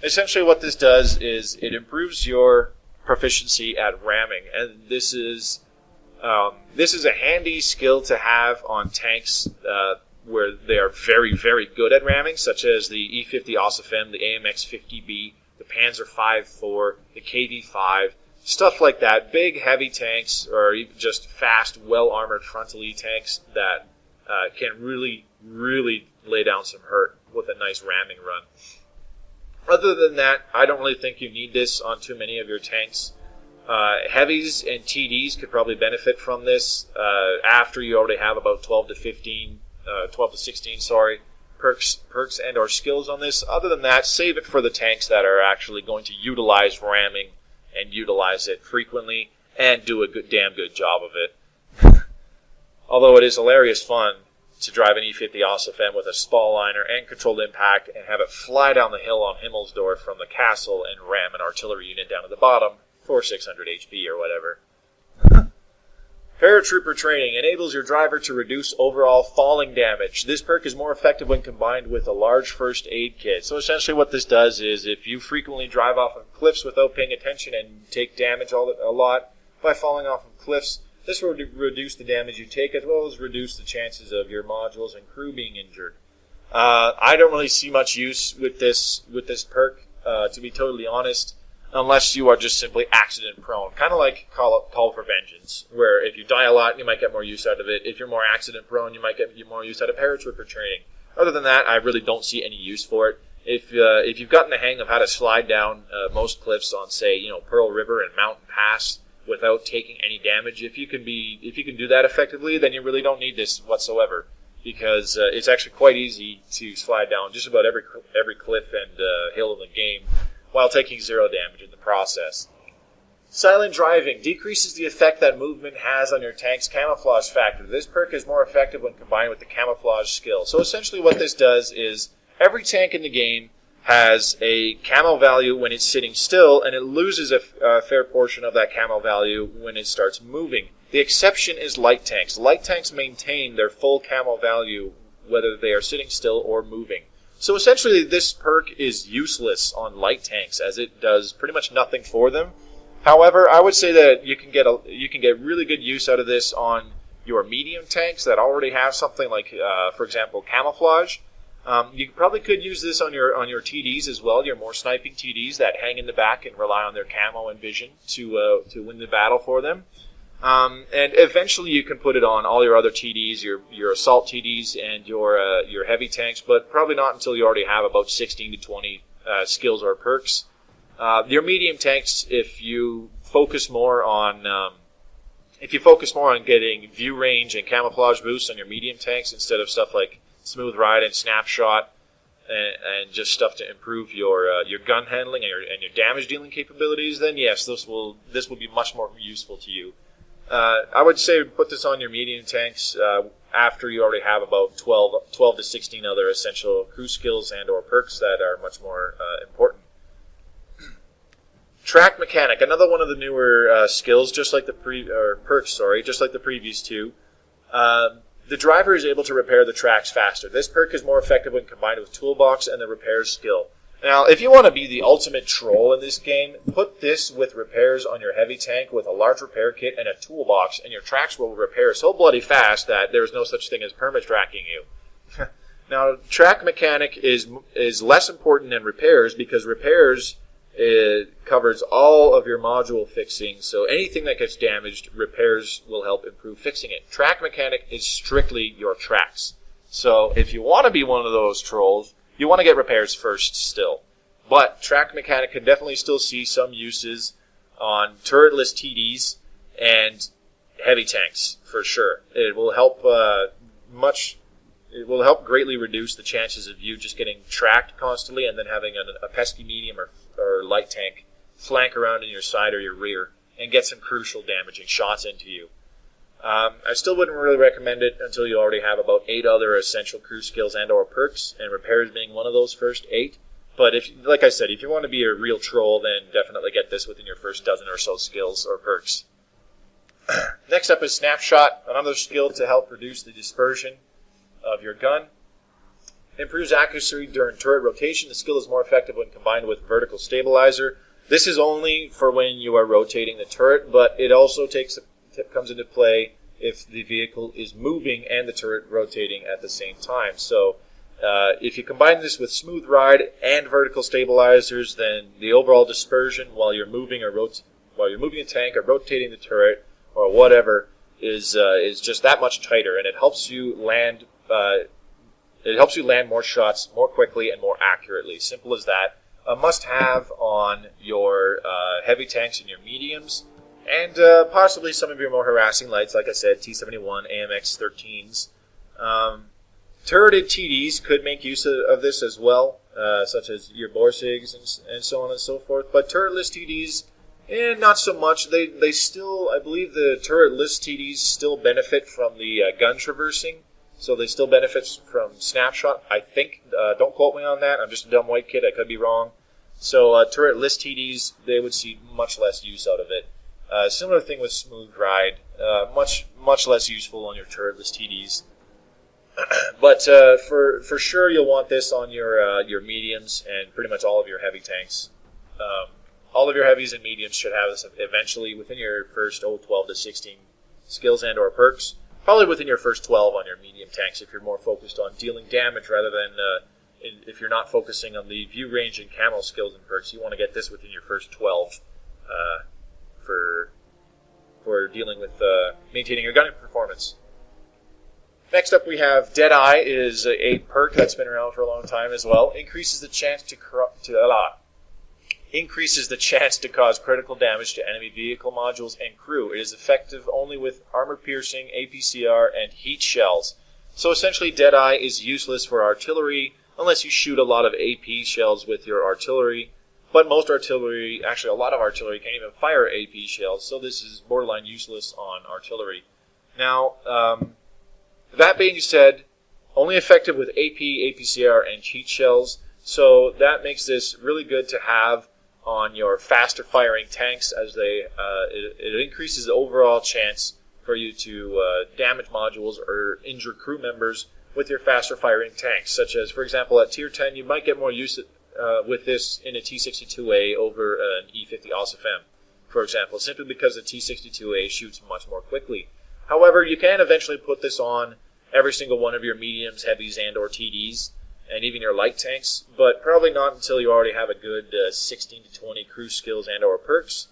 Essentially what this does is it improves your proficiency at ramming, and this is a handy skill to have on tanks where they are very, very good at ramming, such as the E50 Ossifem, the AMX 50B, the Panzer 5-4, the KV-5, stuff like that. Big, heavy tanks, or even just fast, well-armored frontally tanks that can really, really lay down some hurt with a nice ramming run. Other than that, I don't really think you need this on too many of your tanks. Heavies and TDs could probably benefit from this after you already have about 12 to 16 perks and or skills on this. Other than that, save it for the tanks that are actually going to utilize ramming and utilize it frequently and do a damn good job of it. Although it is hilarious fun to drive an E50 Ossifem with a spall liner and controlled impact and have it fly down the hill on Himmelsdorf from the castle and ram an artillery unit down to the bottom for 600 HP or whatever. Paratrooper Training enables your driver to reduce overall falling damage. This perk is more effective when combined with a large first aid kit. So essentially what this does is if you frequently drive off of cliffs without paying attention and take damage a lot by falling off of cliffs, this will reduce the damage you take as well as reduce the chances of your modules and crew being injured. I don't really see much use with this perk, to be totally honest, unless you are just simply accident prone. Kind of like Call for Vengeance, where if you die a lot, you might get more use out of it. If you're more accident prone, you might get more use out of Paratrooper Training. Other than that, I really don't see any use for it. If you've gotten the hang of how to slide down most cliffs on, say, Pearl River and Mountain Pass without taking any damage, if you can do that effectively, then you really don't need this whatsoever, because it's actually quite easy to slide down just about every cliff and hill in the game while taking 0 damage in the process. Silent Driving decreases the effect that movement has on your tank's camouflage factor. This perk is more effective when combined with the camouflage skill. So essentially what this does is every tank in the game has a camo value when it's sitting still, and it loses a fair portion of that camo value when it starts moving. The exception is light tanks. Light tanks maintain their full camo value whether they are sitting still or moving. So essentially this perk is useless on light tanks as it does pretty much nothing for them. However, I would say that you can get really good use out of this on your medium tanks that already have something like, for example, Camouflage. You probably could use this on your TDs as well, your more sniping TDs that hang in the back and rely on their camo and vision to win the battle for them. And eventually you can put it on all your other TDs, your assault TDs, and your heavy tanks, but probably not until you already have about 16 to 20 skills or perks. Your medium tanks, if you focus more on getting view range and camouflage boosts on your medium tanks instead of stuff like smooth ride and snapshot and just stuff to improve your gun handling and your damage dealing capabilities, then yes, this will be much more useful to you. I would say put this on your medium tanks after you already have about 12 to 16 other essential crew skills and or perks that are much more important. Track mechanic, another one of the newer skills, just like the previous two. The driver is able to repair the tracks faster. This perk is more effective when combined with toolbox and the repairs skill. Now, if you want to be the ultimate troll in this game, put this with repairs on your heavy tank with a large repair kit and a toolbox, and your tracks will repair so bloody fast that there is no such thing as perma-tracking you. Now, track mechanic is less important than repairs because repairs covers all of your module fixing, so anything that gets damaged, repairs will help improve fixing it. Track mechanic is strictly your tracks. So if you want to be one of those trolls, you want to get repairs first still. But track mechanic can definitely still see some uses on turretless TDs and heavy tanks for sure. It will help greatly reduce the chances of you just getting tracked constantly and then having a pesky medium or light tank flank around in your side or your rear and get some crucial damaging shots into you. I still wouldn't really recommend it until you already have about 8 other essential crew skills and or perks, and repairs being one of those first 8. But like I said, if you want to be a real troll, then definitely get this within your first dozen or so skills or perks. Next up is Snapshot, another skill to help reduce the dispersion of your gun. Improves accuracy during turret rotation. The skill is more effective when combined with vertical stabilizer. This is only for when you are rotating the turret, but it also comes into play if the vehicle is moving and the turret rotating at the same time. So if you combine this with smooth ride and vertical stabilizers, then the overall dispersion while you're moving a tank or rotating the turret or whatever is just that much tighter, and it helps you land more shots more quickly and more accurately. Simple as that. A must-have on your heavy tanks and your mediums, and possibly some of your more harassing lights, like I said, T-71, AMX-13s. Turreted TDs could make use of this as well, such as your Borsigs and so on and so forth. But turretless TDs, not so much. They still, I believe the turretless TDs still benefit from the gun traversing. So they still benefit from Snapshot, I think. Don't quote me on that. I'm just a dumb white kid. I could be wrong. So turretless TDs, they would see much less use out of it. Similar thing with Smooth Ride. Much less useful on your turretless TDs. But for sure, you'll want this on your mediums and pretty much all of your heavy tanks. All of your heavies and mediums should have this eventually within your first 12 to 16 skills and or perks. Probably within your first 12 on your medium tanks if you're more focused on dealing damage rather than if you're not focusing on the view range and camo skills and perks. You want to get this within your first 12 for dealing with maintaining your gunning performance. Next up we have Deadeye is a perk that's been around for a long time as well. Increases the chance to cause critical damage to enemy vehicle modules and crew. It is effective only with armor-piercing, APCR, and heat shells. So essentially Deadeye is useless for artillery unless you shoot a lot of AP shells with your artillery. But most artillery, actually a lot of artillery, can't even fire AP shells, so this is borderline useless on artillery. Now, that being said, only effective with AP, APCR, and heat shells, so that makes this really good to have on your faster firing tanks, as it increases the overall chance for you to damage modules or injure crew members with your faster firing tanks, such as, for example, at Tier 10 you might get more use with this in a T-62A over an E-50 OSFM, for example, simply because the T-62A shoots much more quickly. However, you can eventually put this on every single one of your mediums, heavies, and or TDs, and even your light tanks, but probably not until you already have a good 16 to 20 crew skills and or perks.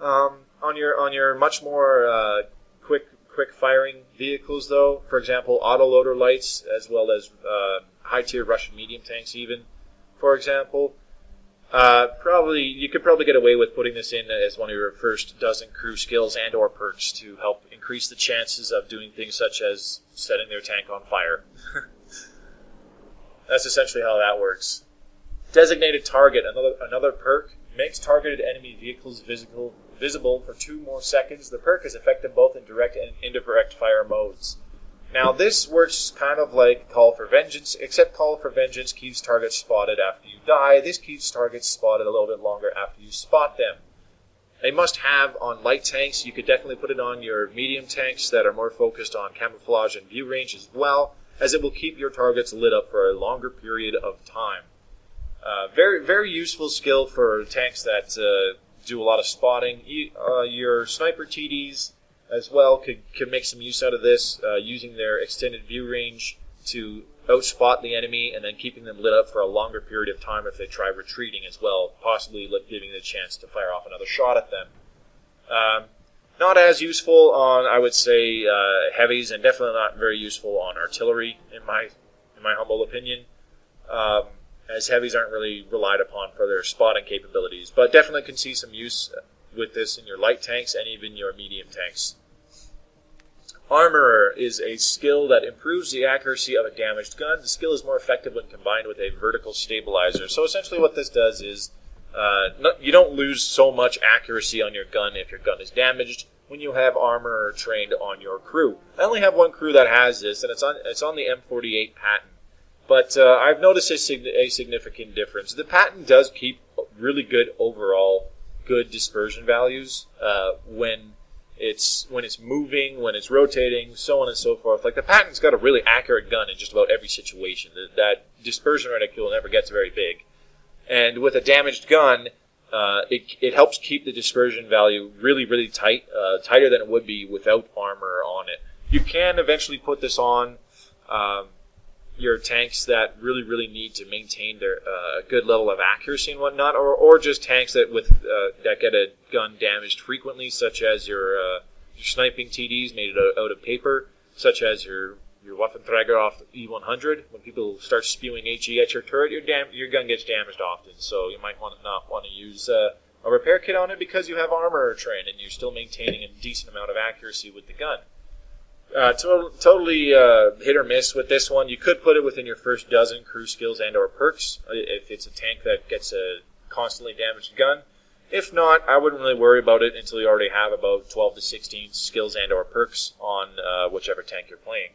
On your much more quick firing vehicles, though, for example, autoloader lights, as well as high tier Russian medium tanks, even, for example, you could probably get away with putting this in as one of your first dozen crew skills and or perks to help increase the chances of doing things such as setting their tank on fire. That's essentially how that works. Designated target, another perk, makes targeted enemy vehicles visible for 2 more seconds. The perk is effective both in direct and indirect fire modes. Now this works kind of like Call for Vengeance, except Call for Vengeance keeps targets spotted after you die. This keeps targets spotted a little bit longer after you spot them. A must-have on light tanks. You could definitely put it on your medium tanks that are more focused on camouflage and view range as well, as it will keep your targets lit up for a longer period of time. Very, very useful skill for tanks that do a lot of spotting. Your sniper TDs as well could make some use out of this, using their extended view range to outspot the enemy and then keeping them lit up for a longer period of time if they try retreating as well, possibly giving them a chance to fire off another shot at them. Not as useful on, I would say, heavies, and definitely not very useful on artillery, in my humble opinion, as heavies aren't really relied upon for their spotting capabilities, but definitely can see some use with this in your light tanks and even your medium tanks. Armorer is a skill that improves the accuracy of a damaged gun. The skill is more effective when combined with a vertical stabilizer. So essentially what this does is you don't lose so much accuracy on your gun if your gun is damaged when you have Armorer trained on your crew. I only have one crew that has this, and it's on the M48 patent. But I've noticed a significant difference. The patent does keep really good overall good dispersion values when it's moving, when it's rotating, so on and so forth. Like, the patent's got a really accurate gun in just about every situation. That dispersion reticule never gets very big. And with a damaged gun, it helps keep the dispersion value really, really tight, tighter than it would be without armor on it. You can eventually put this on your tanks that really, really need to maintain their good level of accuracy and whatnot, or just tanks that that get a gun damaged frequently, such as your sniping TDs made out of paper, such as your Waffenträger off E100. When people start spewing HE at your turret, your gun gets damaged often, so you might not want to use a repair kit on it because you have armor trained and you're still maintaining a decent amount of accuracy with the gun. Totally hit or miss with this one. You could put it within your first dozen crew skills and or perks if it's a tank that gets a constantly damaged gun. If not, I wouldn't really worry about it until you already have about 12 to 16 skills and or perks on whichever tank you're playing.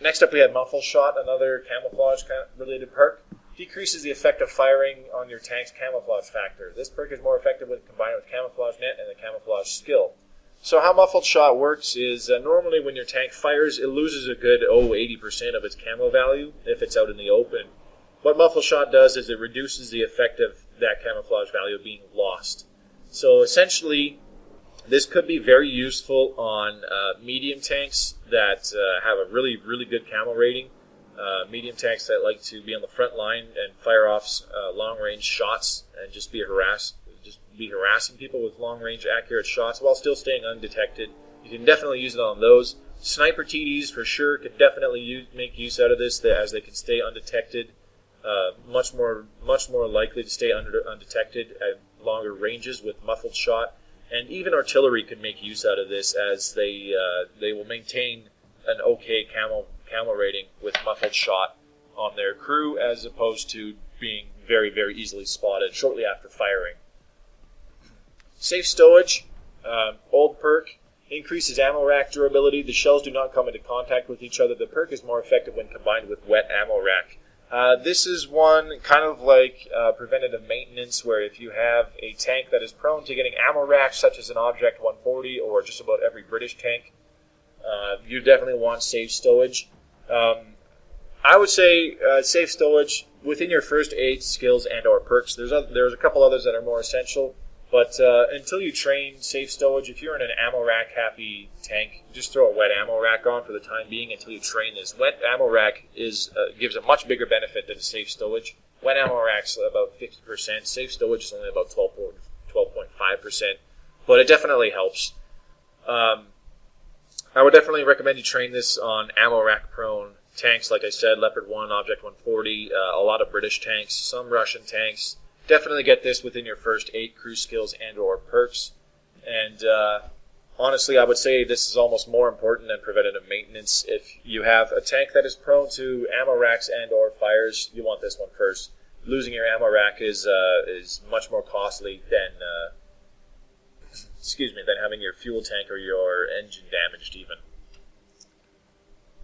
Next up we have Muffled Shot, another camouflage related perk. Decreases the effect of firing on your tank's camouflage factor. This perk is more effective when combined with Camouflage Net and the Camouflage skill. So how Muffled Shot works is normally when your tank fires, it loses a good 80% of its camo value if it's out in the open. What Muffled Shot does is it reduces the effect of that camouflage value being lost. So essentially, this could be very useful on medium tanks that have a really, really good camo rating. Medium tanks that like to be on the front line and fire off long-range shots and just be harassing people with long-range accurate shots while still staying undetected. You can definitely use it on those. Sniper TDs for sure could definitely make use out of this, as they can stay undetected. Much more likely to stay undetected at longer ranges with Muffled Shot. And even artillery could make use out of this, as they will maintain an okay camo rating with Muffled Shot on their crew, as opposed to being very, very easily spotted shortly after firing. Safe Stowage, old perk, increases ammo rack durability. The shells do not come into contact with each other. The perk is more effective when combined with wet ammo rack. This is one kind of like Preventive Maintenance, where if you have a tank that is prone to getting ammo racks, such as an Object 140 or just about every British tank, you definitely want Safe Stowage. I would say Safe Stowage within your first 8 skills and or perks. There's a couple others that are more essential, But until you train safe stowage, if you're in an ammo rack happy tank, just throw a wet ammo rack on for the time being until you train this. Wet ammo rack gives a much bigger benefit than a safe stowage. Wet ammo rack's about 50%. Safe stowage is only about 12.5%. But it definitely helps. I would definitely recommend you train this on ammo rack prone tanks. Like I said, Leopard 1, Object 140, a lot of British tanks, some Russian tanks. Definitely get this within your first 8 crew skills and or perks. And honestly, I would say this is almost more important than preventative maintenance. If you have a tank that is prone to ammo racks and or fires, you want this one first. Losing your ammo rack is much more costly than than having your fuel tank or your engine damaged even.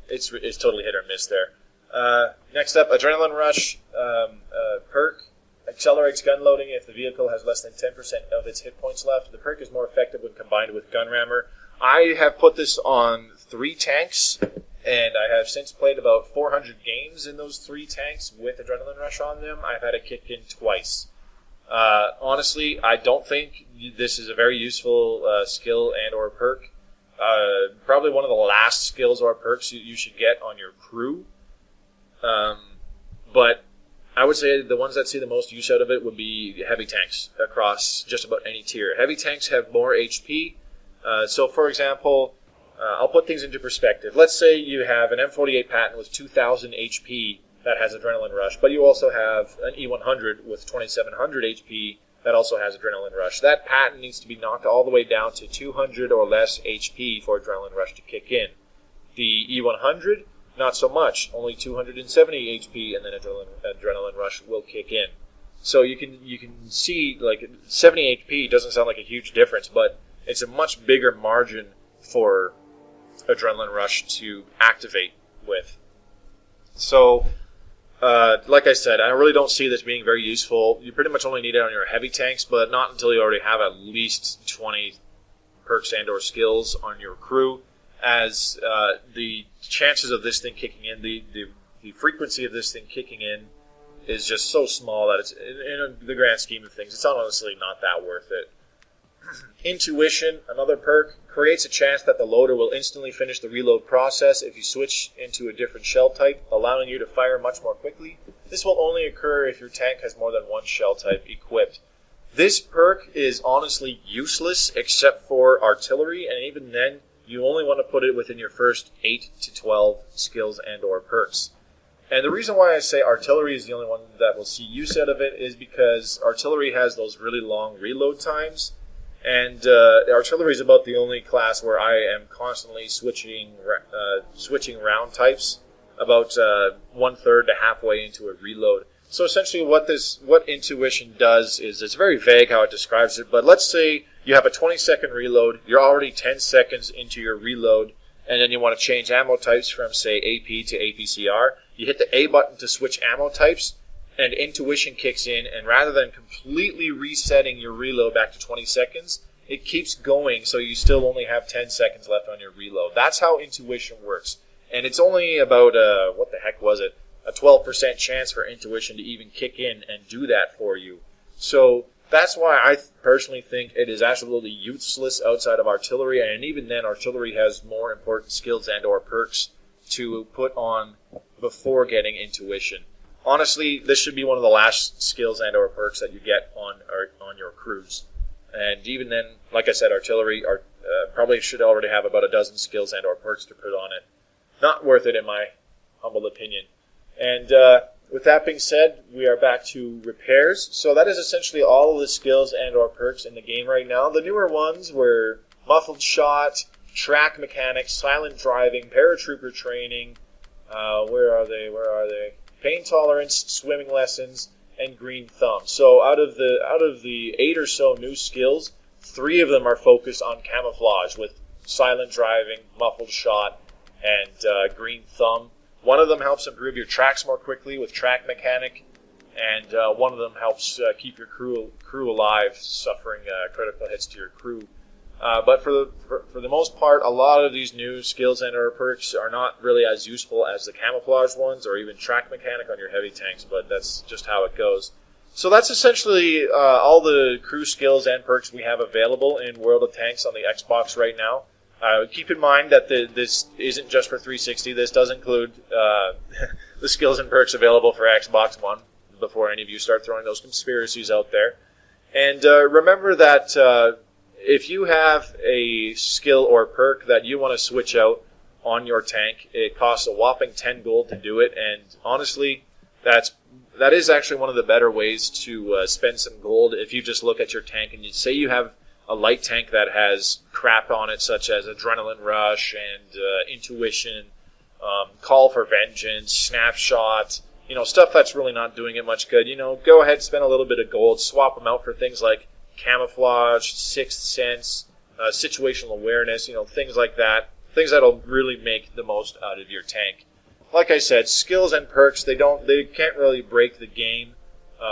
It's totally hit or miss there. Next up, Adrenaline Rush perk. Accelerates gun loading if the vehicle has less than 10% of its hit points left. The perk is more effective when combined with Gun Rammer. I have put this on 3 tanks, and I have since played about 400 games in those 3 tanks with Adrenaline Rush on them. I've had it kick in twice. Honestly, I don't think this is a very useful skill and or perk. Probably one of the last skills or perks you should get on your crew. But I would say the ones that see the most use out of it would be heavy tanks across just about any tier. Heavy tanks have more HP. So, for example, I'll put things into perspective. Let's say you have an M48 Patton with 2,000 HP that has Adrenaline Rush, but you also have an E100 with 2,700 HP that also has Adrenaline Rush. That Patton needs to be knocked all the way down to 200 or less HP for Adrenaline Rush to kick in. The E100, not so much, only 270 HP, and then Adrenaline Rush will kick in. So you can see, like, 70 HP doesn't sound like a huge difference, but it's a much bigger margin for Adrenaline Rush to activate with. So, like I said, I really don't see this being very useful. You pretty much only need it on your heavy tanks, but not until you already have at least 20 perks and or skills on your crew, as the chances of this thing kicking in, the frequency of this thing kicking in is just so small that it's, in the grand scheme of things, it's honestly not that worth it. Intuition, another perk, creates a chance that the loader will instantly finish the reload process if you switch into a different shell type, allowing you to fire much more quickly. This will only occur if your tank has more than one shell type equipped. This perk is honestly useless except for artillery, and even then, you only want to put it within your first 8 to 12 skills and or perks. And the reason why I say artillery is the only one that will see use out of it is because artillery has those really long reload times. And artillery is about the only class where I am constantly switching round types, about 1/3 to halfway into a reload. So essentially, what intuition does is, it's very vague how it describes it. But let's say you have a 20-second reload. You're already 10 seconds into your reload, and then you want to change ammo types from, say, AP to APCR. You hit the A button to switch ammo types, and intuition kicks in, and rather than completely resetting your reload back to 20 seconds, it keeps going, so you still only have 10 seconds left on your reload. That's how intuition works. And it's only about, what the heck was it, a 12% chance for intuition to even kick in and do that for you. So that's why I personally think it is absolutely useless outside of artillery, and even then artillery has more important skills and or perks to put on before getting intuition. Honestly, this should be one of the last skills and or perks that you get on your crews. And even then, like I said, artillery probably should already have about a dozen skills and or perks to put on it. Not worth it in my humble opinion. And with that being said, we are back to repairs. So that is essentially all of the skills and or perks in the game right now. The newer ones were muffled shot, track mechanics, silent driving, paratrooper training. Where are they? Pain tolerance, swimming lessons, and green thumb. So out of the 8 or so new skills, 3 of them are focused on camouflage, with silent driving, muffled shot, and green thumb. One of them helps improve your tracks more quickly with track mechanic, and one of them helps keep your crew alive, suffering critical hits to your crew. But for the most part, a lot of these new skills and or perks are not really as useful as the camouflage ones, or even track mechanic on your heavy tanks, but that's just how it goes. So that's essentially all the crew skills and perks we have available in World of Tanks on the Xbox right now. Keep in mind that this isn't just for 360. This does include the skills and perks available for Xbox One, before any of you start throwing those conspiracies out there. And remember that if you have a skill or perk that you want to switch out on your tank, it costs a whopping 10 gold to do it, and honestly, that is actually one of the better ways to spend some gold. If you just look at your tank and you say you have a light tank that has crap on it, such as Adrenaline Rush and Intuition, Call for Vengeance, Snapshot, stuff that's really not doing it much good, go ahead and spend a little bit of gold, swap them out for things like Camouflage, Sixth Sense, Situational Awareness, things like that. Things that'll really make the most out of your tank. Like I said, skills and perks, they can't really break the game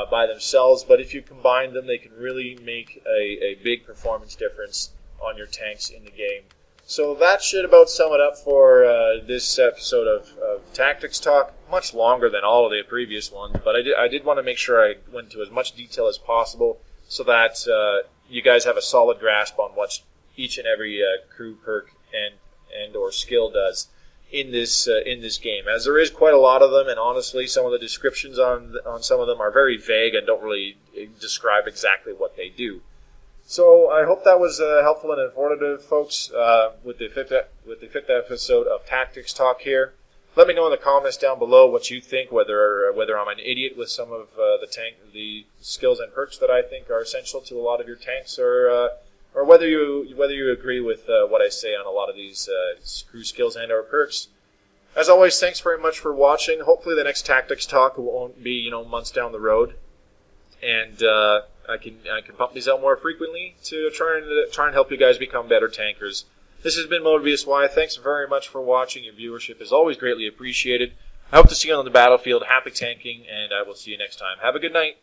by themselves, but if you combine them, they can really make a big performance difference on your tanks in the game. So that should about sum it up for this episode of Tactics Talk. Much longer than all of the previous ones, but I did want to make sure I went into as much detail as possible so that you guys have a solid grasp on what each and every crew perk and or skill does in this game, as there is quite a lot of them, and honestly, some of the descriptions on some of them are very vague and don't really describe exactly what they do. So I hope that was helpful and informative, folks, with the fifth episode of Tactics Talk here. Let me know in the comments down below what you think, whether I'm an idiot with some of the skills and perks that I think are essential to a lot of your tanks, or whether you agree with what I say on a lot of these crew skills and or perks. As always, thanks very much for watching. Hopefully the next Tactics Talk won't be months down the road, and I can pump these out more frequently to try and help you guys become better tankers. This has been Motorbius Y. Thanks very much for watching. Your viewership is always greatly appreciated. I hope to see you on the battlefield. Happy tanking, and I will see you next time. Have a good night.